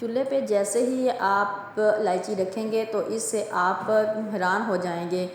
चूल्हे पे जैसे ही आप इलायची रखेंगे तो इससे आप हैरान हो जाएंगे।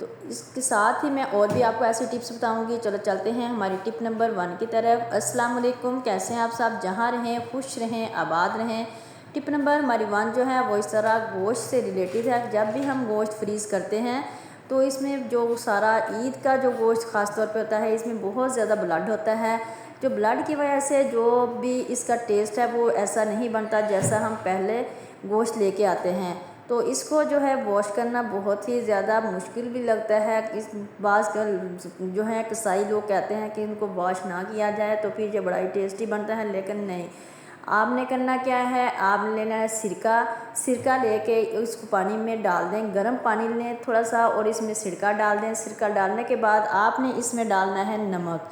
तो इसके साथ ही मैं और भी आपको ऐसी टिप्स बताऊंगी। चलो चलते हैं हमारी टिप नंबर 1 की तरफ। अस्सलाम वालेकुम, कैसे हैं आप सब? जहां रहें खुश रहें, आबाद रहें। टिप नंबर हमारी 1 जो है वो इस तरह गोश्त से रिलेटेड है। जब भी हम गोश्त फ्रीज़ करते हैं तो इसमें जो सारा ईद का जो गोश्त ख़ास तौर पे होता है, इसमें बहुत ज़्यादा ब्लड होता है। जो ब्लड की वजह से जो भी इसका टेस्ट है वो ऐसा नहीं बनता जैसा हम पहले गोश्त लेके आते हैं। तो इसको जो है वॉश करना बहुत ही ज़्यादा मुश्किल भी लगता है। इस बाज़ जो है कसाई लोग कहते हैं कि इनको वॉश ना किया जाए तो फिर ये बड़ा ही टेस्टी बनता है, लेकिन नहीं। आपने करना क्या है, आपने लेना है सिरका लेके उसको पानी में डाल दें, गर्म पानी लें थोड़ा सा और इसमें सिरका डाल दें। सिरका डालने के बाद आपने इसमें डालना है नमक।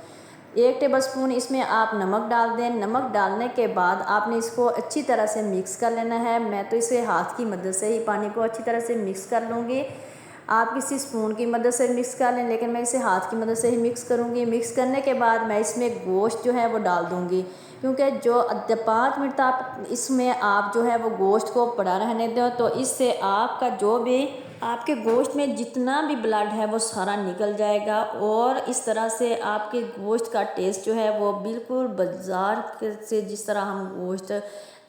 1 टेबलस्पून इसमें आप नमक डाल दें। नमक डालने के बाद आपने इसको अच्छी तरह से मिक्स कर लेना है। मैं तो इसे हाथ की मदद से ही पानी को अच्छी तरह से मिक्स कर लूँगी। आप किसी स्पून की मदद से मिक्स कर लें, लेकिन मैं इसे हाथ की मदद से ही मिक्स करूँगी। मिक्स करने के बाद मैं इसमें गोश्त जो है वो डाल दूँगी, क्योंकि जो 5 मिनट आप इसमें आप जो है वो गोश्त को पड़ा रहने दो, तो इससे आपका जो भी आपके गोश्त में जितना भी ब्लड है वो सारा निकल जाएगा। और इस तरह से आपके गोश्त का टेस्ट जो है वो बिल्कुल बाज़ार से जिस तरह हम गोश्त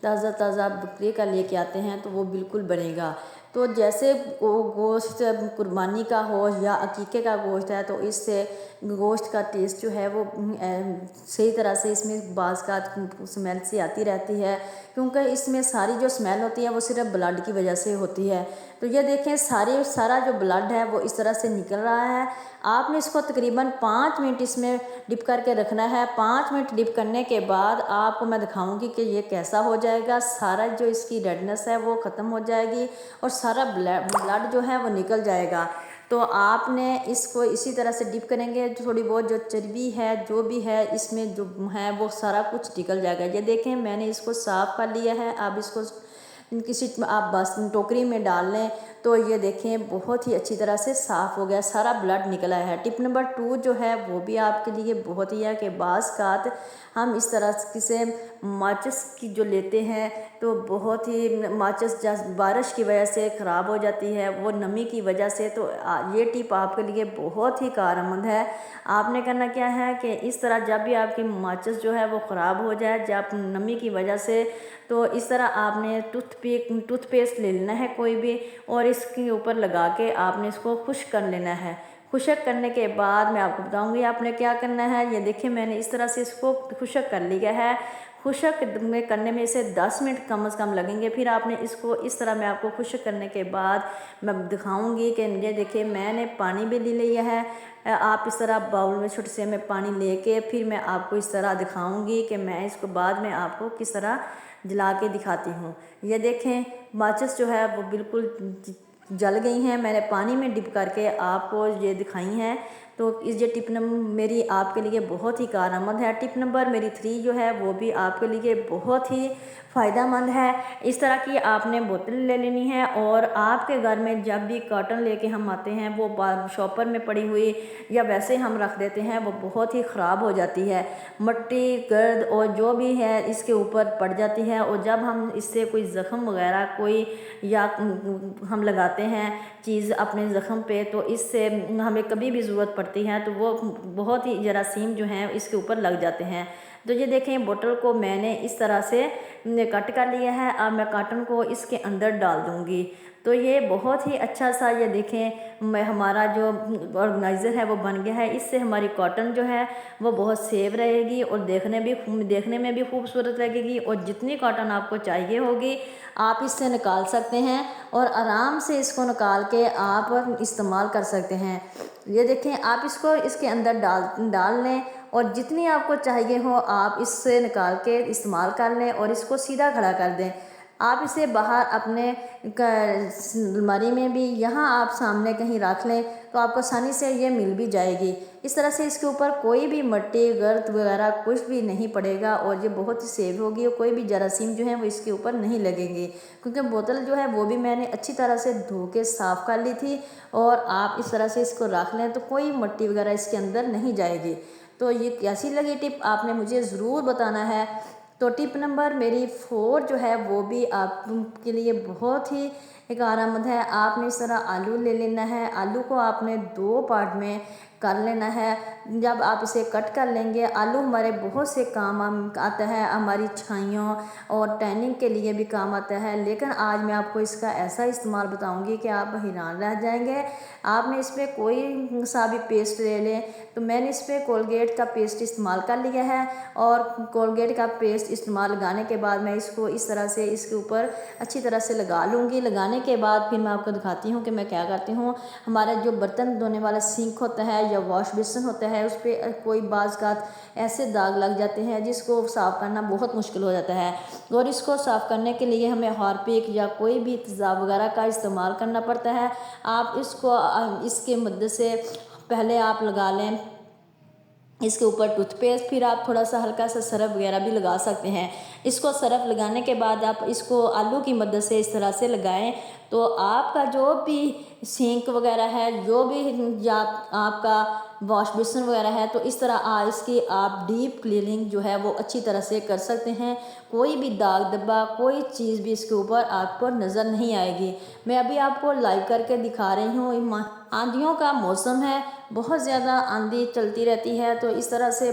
ताज़ा ताज़ा बकरी का लेके आते हैं तो वो बिल्कुल बनेगा। तो जैसे गोश्त कुर्बानी का हो या अकीके का गोश्त है, तो इससे गोश्त का टेस्ट जो है वो सही तरह से इसमें बाज़ का स्मेल सी आती रहती है, क्योंकि इसमें सारी जो स्मेल होती है वो सिर्फ ब्लड की वजह से होती है। तो ये देखें सारा जो ब्लड है वो इस तरह से निकल रहा है। आपने इसको तकरीबन 5 मिनट इसमें डिप करके रखना है। 5 मिनट डिप करने के बाद आपको मैं दिखाऊंगी कि ये कैसा हो जाएगा। सारा जो इसकी रेडनेस है वो ख़त्म हो जाएगी और सारा ब्लड जो है वो निकल जाएगा। तो आपने इसको इसी तरह से डिप करेंगे, थोड़ी बहुत जो चर्बी है जो भी है इसमें जो है वो सारा कुछ निकल जाएगा। ये देखें मैंने इसको साफ़ कर लिया है। अब इसको किसी आप बस टोकरी में डाल लें तो ये देखें बहुत ही अच्छी तरह से साफ़ हो गया, सारा ब्लड निकला है। टिप नंबर 2 जो है वो भी आपके लिए बहुत ही है कि बाज़ कात हम इस तरह से माचिस की जो लेते हैं तो बहुत ही माचिस बारिश की वजह से ख़राब हो जाती है, वो नमी की वजह से। तो ये टिप आपके लिए बहुत ही कारआमद है। आपने करना क्या है कि इस तरह जब भी आपकी माचिस जो है वो ख़राब हो जाए जब नमी की वजह से, तो इस तरह आपने टूथपेस्ट ले लेना है कोई भी और इसके ऊपर लगा के आपने इसको खुश्क कर लेना है। खुश्क करने के बाद मैं आपको बताऊंगी आपने क्या करना है। ये देखिए मैंने इस तरह से इसको खुश्क कर लिया है। खुश्क करने में इसे 10 मिनट कम से कम लगेंगे। फिर आपने इसको इस तरह मैं आपको खुश्क करने के बाद मैं दिखाऊंगी कि ये देखिए मैंने पानी भी ले लिया है। आप इस तरह बाउल में छोटे से में पानी लेके फिर मैं आपको इस तरह दिखाऊंगी कि मैं इसको बाद में आपको किस तरह जला के दिखाती हूँ। ये देखें माचिस जो है वो बिल्कुल जल गई हैं, मैंने पानी में डिप करके आपको ये दिखाई हैं। तो इस ये टिप नंबर मेरी आपके लिए बहुत ही कारआमद है। टिप नंबर मेरी 3 जो है वो भी आपके लिए बहुत ही फ़ायदेमंद है। इस तरह की आपने बोतल ले लेनी है और आपके घर में जब भी कॉटन लेके हम आते हैं वो शॉपर में पड़ी हुई या वैसे हम रख देते हैं वो बहुत ही ख़राब हो जाती है। मिट्टी गर्द और जो भी है इसके ऊपर पड़ जाती है और जब हम इससे कोई ज़ख़म वगैरह कोई या हम लगाते हैं चीज़ अपने ज़ख़म पे तो इससे हमें कभी भी ज़रूरत पड़ती है तो वो बहुत ही जरासीम जो हैं इसके ऊपर लग जाते हैं। तो ये देखें बोतल को मैंने इस तरह से कट कर लिया है। अब मैं कॉटन को इसके अंदर डाल दूँगी। तो ये बहुत ही अच्छा सा ये देखें मैं हमारा जो ऑर्गेनाइज़र है वो बन गया है। इससे हमारी कॉटन जो है वो बहुत सेफ रहेगी और देखने में भी खूबसूरत लगेगी और जितनी कॉटन आपको चाहिए होगी आप इससे निकाल सकते हैं और आराम से इसको निकाल के आप इस्तेमाल कर सकते हैं। ये देखें आप इसको इसके अंदर डाल लें और जितनी आपको चाहिए हो आप इससे निकाल के इस्तेमाल कर लें और इसको सीधा खड़ा कर दें। आप इसे बाहर अपने अलमारी में भी यहाँ आप सामने कहीं रख लें तो आपको आसानी से ये मिल भी जाएगी। इस तरह से इसके ऊपर कोई भी मिट्टी गर्द वगैरह कुछ भी नहीं पड़ेगा और ये बहुत ही सेफ होगी और कोई भी जरासीम जो है वो इसके ऊपर नहीं लगेंगे, क्योंकि बोतल जो है वो भी मैंने अच्छी तरह से धो के साफ़ कर ली थी। और आप इस तरह से इसको रख लें तो कोई मिट्टी वगैरह इसके अंदर नहीं जाएगी। तो ये कैसी लगी टिप आपने मुझे ज़रूर बताना है। तो टिप नंबर मेरी 4 जो है वो भी आपके लिए बहुत ही एक आरामद है। आपने इस तरह आलू ले लेना है, आलू को आपने 2 पार्ट में कर लेना है। जब आप इसे कट कर लेंगे, आलू हमारे बहुत से काम आता है, हमारी छाइयों और टैनिंग के लिए भी काम आता है। लेकिन आज मैं आपको इसका ऐसा इस्तेमाल बताऊंगी कि आप हैरान रह जाएंगे। आपने इस पर कोई सा भी पेस्ट ले लें, तो मैंने इस पर कोलगेट का पेस्ट इस्तेमाल कर लिया है और कोलगेट का पेस्ट इस्तेमाल लगाने के बाद मैं इसको इस तरह से इसके ऊपर अच्छी तरह से लगा लूँगी। लगाने के बाद फिर मैं आपको दिखाती हूँ कि मैं क्या करती हूँ। हमारा जो बर्तन धोने वाला सिंक होता है या वॉश बेसिन होता है, उस पर कोई बाज़ का ऐसे दाग लग जाते हैं जिसको साफ़ करना बहुत मुश्किल हो जाता है, और इसको साफ़ करने के लिए हमें हार्पिक या कोई भी तेज़ाब वगैरह का इस्तेमाल करना पड़ता है। आप इसको इसके मदद से पहले आप लगा लें इसके ऊपर टूथपेस्ट, फिर आप थोड़ा सा हल्का सा सरफ वगैरह भी लगा सकते हैं। इसको सरफ लगाने के बाद आप इसको आलू की मदद से इस तरह से लगाएं, तो आपका जो भी सिंक वगैरह है, जो भी या आपका वॉश बेसिन वगैरह है, तो इस तरह इसकी आप डीप क्लीनिंग जो है वो अच्छी तरह से कर सकते हैं। कोई भी दाग धब्बा, कोई चीज़ भी इसके ऊपर आपको नज़र नहीं आएगी। मैं अभी आपको लाइव करके दिखा रही हूँ। आंधियों का मौसम है, बहुत ज़्यादा आंधी चलती रहती है, तो इस तरह से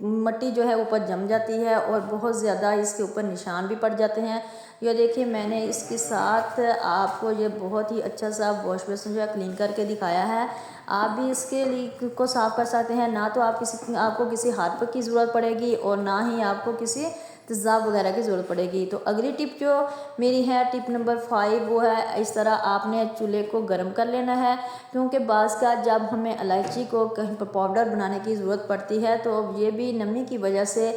मिट्टी जो है ऊपर जम जाती है और बहुत ज़्यादा इसके ऊपर निशान भी पड़ जाते हैं। ये देखिए, मैंने इसके साथ आपको ये बहुत ही अच्छा सा वॉश बेसिन जो है क्लीन करके दिखाया है। आप भी इसके लिए को साफ़ कर सकते हैं। ना तो आपको किसी हार्पिक की ज़रूरत पड़ेगी और ना ही आपको किसी तेज़ाब वगैरह की ज़रूरत पड़ेगी। तो अगली टिप जो मेरी है, टिप नंबर 5, वो है इस तरह आपने चूल्हे को गर्म कर लेना है, क्योंकि बाज़ का जब हमें इलायची को कहीं पर पाउडर बनाने की ज़रूरत पड़ती है, तो ये भी नमी की वजह से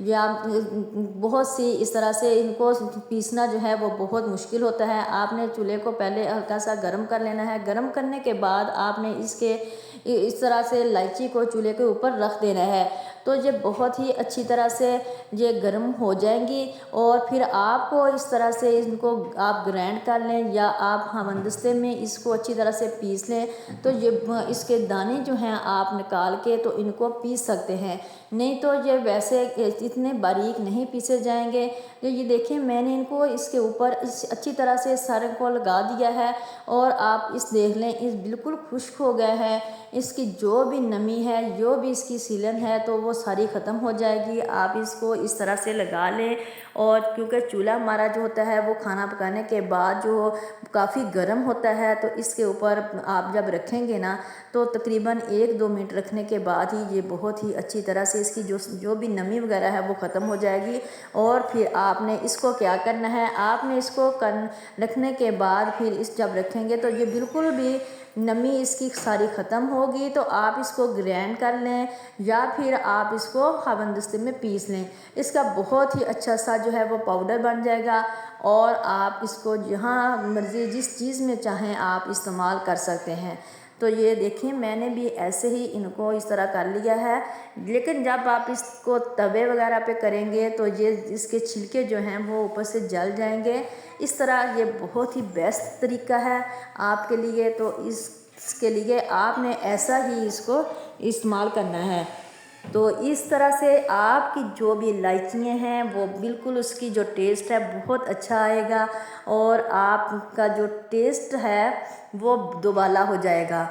या बहुत सी इस तरह से इनको पीसना जो है वो बहुत मुश्किल होता है। आपने चूल्हे को पहले हल्का सा गर्म कर लेना है। गर्म करने के बाद आपने इस तरह से इलायची को चूल्हे के ऊपर रख देना है, तो ये बहुत ही अच्छी तरह से ये गर्म हो जाएंगी। और फिर आपको इस तरह से इनको आप ग्राइंड कर लें या आप हमदस्ते में इसको अच्छी तरह से पीस लें, तो ये इसके दाने जो हैं आप निकाल के तो इनको पीस सकते हैं। नहीं तो ये वैसे इतने बारीक नहीं पीसे जाएंगे। तो ये देखें, मैंने इनको इसके ऊपर अच्छी तरह से सारे को लगा दिया है और आप इस देख लें, इस बिल्कुल खुश्क हो गया है। इसकी जो भी नमी है, जो भी इसकी सीलन है, तो वो सारी ख़त्म हो जाएगी। आप इसको इस तरह से लगा लें। और क्योंकि चूल्हा हमारा जो होता है वो खाना पकाने के बाद जो काफ़ी गर्म होता है, तो इसके ऊपर आप जब रखेंगे ना, तो तकरीबन 1-2 मिनट रखने के बाद ही ये बहुत ही अच्छी तरह से इसकी जो भी नमी वगैरह है वो ख़त्म हो जाएगी। और फिर आपने इसको क्या करना है, आपने इसको रखने के बाद फिर जब रखेंगे तो ये बिल्कुल भी नमी इसकी सारी ख़त्म होगी। तो आप इसको ग्राइंड कर लें या फिर आप इसको खबंदस्ते में पीस लें। इसका बहुत ही अच्छा सा जो है वो पाउडर बन जाएगा और आप इसको जहाँ मर्ज़ी जिस चीज़ में चाहें आप इस्तेमाल कर सकते हैं। तो ये देखिए, मैंने भी ऐसे ही इनको इस तरह कर लिया है। लेकिन जब आप इसको तवे वगैरह पे करेंगे तो ये इसके छिलके जो हैं वो ऊपर से जल जाएंगे। इस तरह ये बहुत ही बेस्ट तरीका है आपके लिए। तो इसके लिए आपने ऐसा ही इसको इस्तेमाल करना है। तो इस तरह से आपकी जो भी इलायचियाँ हैं वो बिल्कुल उसकी जो टेस्ट है बहुत अच्छा आएगा और आपका जो टेस्ट है वो दोबाला हो जाएगा।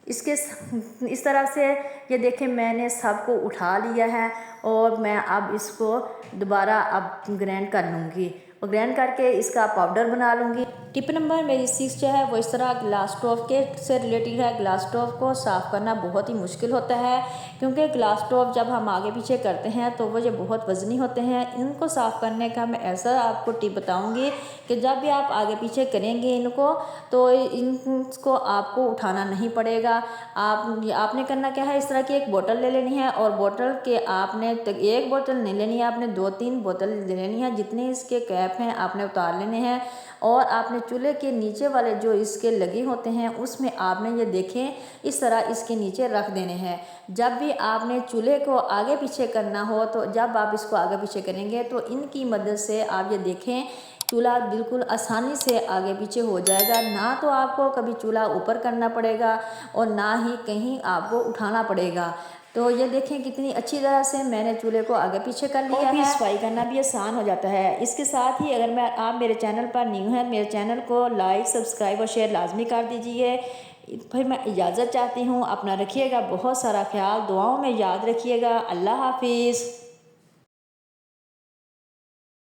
इस तरह से ये देखें, मैंने सबको उठा लिया है और मैं अब इसको दोबारा अब ग्राइंड कर लूँगी और ग्राइंड करके इसका पाउडर बना लूँगी। टिप नंबर मेरी 6 जो है वो इस तरह ग्लास स्टोव के से रिलेटेड है। ग्लास स्टोव को साफ़ करना बहुत ही मुश्किल होता है, क्योंकि ग्लास स्टोव जब हम आगे पीछे करते हैं तो वो ये बहुत वज़नी होते हैं। इनको साफ़ करने का मैं ऐसा आपको टिप बताऊंगी कि जब भी आप आगे पीछे करेंगे इनको, तो इनको आपको उठाना नहीं पड़ेगा। आपने करना क्या है, इस तरह की एक बोतल ले लेनी है और बोतल के आपने एक बोतल नहीं लेनी है, आपने 2-3 बोतल ले लेनी है। जितने इसके कैप हैं आपने उतार लेने हैं और आपने चूल्हे के नीचे वाले जो इसके लगे होते हैं उसमें आपने ये देखें इस तरह इसके नीचे रख देने हैं। जब भी आपने चूल्हे को आगे पीछे करना हो, तो जब आप इसको आगे पीछे करेंगे तो इनकी मदद से आप ये देखें चूल्हा बिल्कुल आसानी से आगे पीछे हो जाएगा। ना तो आपको कभी चूल्हा ऊपर करना पड़ेगा और ना ही कहीं आपको उठाना पड़ेगा। तो ये देखें कितनी अच्छी तरह से मैंने चूल्हे को आगे पीछे कर लिया है। सफाई करना भी आसान हो जाता है। इसके साथ ही अगर आप मेरे चैनल पर न्यू हैं, मेरे चैनल को लाइक, सब्सक्राइब और शेयर लाजमी कर दीजिए। फिर मैं इजाज़त चाहती हूँ। अपना रखिएगा बहुत सारा ख्याल, दुआओं में याद रखिएगा। अल्लाह हाफिज़।